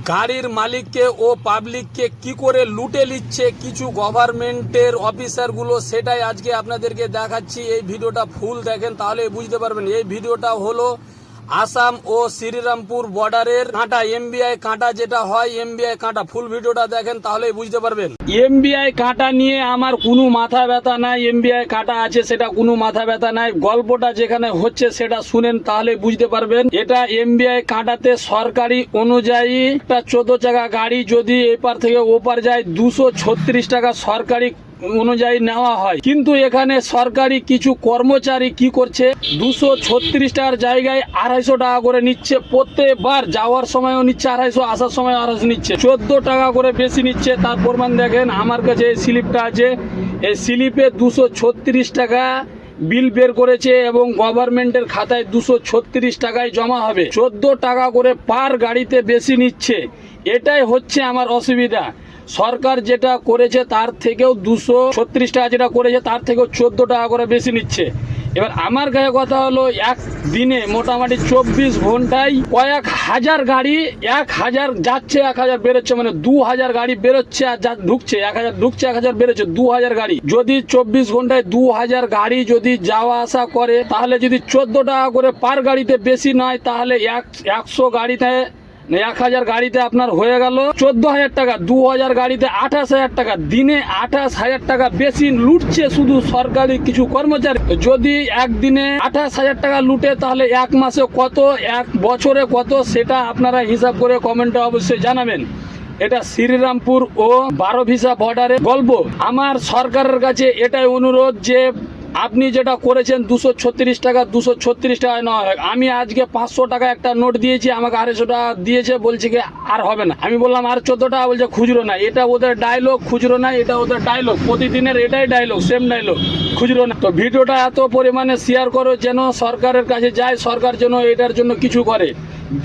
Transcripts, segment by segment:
গাড়ির মালিককে ও পাবলিককে কি করে লুটে নিচ্ছে কিছু গভর্নমেন্টের অফিসারগুলো, সেটাই আজকে আপনাদেরকে দেখাচ্ছি। এই ভিডিওটা ফুল দেখেন তাহলে বুঝতে পারবেন। এই ভিডিওটা হলো আসাম ও শ্রীরামপুর বর্ডারের কাঁটা, এমবিআই কাঁটা যেটা হয়, এমবিআই কাঁটা। ফুল ভিডিওটা দেখেন তাহলে বুঝতে পারবেন। এমবিআই কাঁটা নিয়ে আমার কোনো মাথা ব্যথা নাই, এমবিআই কাঁটা আছে সেটা কোনো মাথা ব্যথা নাই। গল্পটা যেখানে হচ্ছে সেটা শুনেন তাহলে বুঝতে পারবেন। এটা এমবিআই কাঁটাতে সরকারি অনুযায়ী একটা 14 চাকা গাড়ি যদি এপার থেকে ওপার যায় 236 টাকা সরকারি অনুযায়ী নেওয়া হয়, কিন্তু এখানে সরকারি কিছু কর্মচারী কি করছে, 236 টাকার জায়গায় 250 টাকা করে নিচ্ছে। প্রত্যেকবার যাওয়ার সময়ও নিচ্ছে 250, আসার সময় 250 নিচ্ছে, 14 টাকা করে বেশি নিচ্ছে। তার প্রমাণ দেখেন আমার কাছে এই স্লিপটা আছে। এই স্লিপে 236 টাকা বিল বের করেছে এবং গভর্নমেন্টের খাতায় 236 টাকায় জমা হবে। 14 টাকা করে পার গাড়িতে বেশি নিচ্ছে। এটাই হচ্ছে আমার অসুবিধা। সরকার যেটা করেছে তার থেকেও 236 টাকা যেটা করেছে তার থেকেও 14 টাকা করে বেশি নিচ্ছে। এবার আমার কাছে কথা হলো, এক দিনে মোটামুটি 24 ঘন্টায় কয়েক হাজার গাড়ি, 1000 যাচ্ছে 1000 বেরোচ্ছে, মানে 2000 গাড়ি বেরোচ্ছে আর ঢুকছে, 1000 ঢুকছে 1000 বেরোচ্ছে, 2000 গাড়ি। যদি 24 ঘন্টায় 2000 গাড়ি যদি যাওয়া আসা করে, তাহলে যদি 14 টাকা করে পার গাড়িতে বেশি নয়, তাহলে 100 গাড়িতে 1000 গাড়িতে আপনার হয়ে গেল 14,000 টাকা। 2000 গাড়িতে 28,000 টাকা। দিনে 28,000 টাকা বেশি লুটছে শুধু সরকারি কিছু কর্মচারী। যদি একদিনে 28,000 টাকা লুটে, তাহলে এক মাসে কত, এক বছরে কত, সেটা আপনারা হিসাব করে কমেন্টে অবশ্যই জানাবেন। এটা শ্রীরামপুর ও 12 ভিসা বর্ডারের গল্প। আমার সরকারের কাছে এটাই অনুরোধ যে আপনি যেটা করেছেন 236 টাকা 236 টাকায় নেওয়া হয়। আমি আজকে 500 টাকা একটা নোট দিয়েছি, আমাকে 250 টাকা দিয়েছে, বলছে কি আর হবে না। আমি বললাম আর 14 টাকা, বলছে খুচরো নাই। এটা ওদের ডায়লগ, খুচরো নাই, এটা ওদের ডায়লগ, প্রতিদিনের এটাই ডায়লগ, সেম ডায়লগ, খুচরো না। তো ভিডিওটা এত পরিমাণে শেয়ার করো যেন সরকারের কাছে যায়, সরকার যেন এটার জন্য কিছু করে।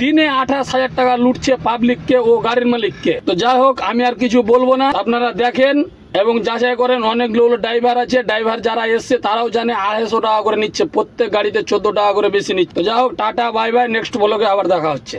দিনে 28,000 টাকা লুটছে পাবলিককে ও গাড়ির মালিককে। তো যাই হোক, আমি আর কিছু বলবো না, আপনারা দেখেন এবং যাচাই করেন। অনেকগুলো ড্রাইভার আছে, ড্রাইভার যারা এসছে তারাও জানে 250 টাকা করে নিচ্ছে, প্রত্যেক গাড়িতে 14 টাকা করে বেশি নিচ্ছে। তো যাই হোক, টাটা, বাই বাই, নেক্সট ব্লগে আবার দেখা হচ্ছে।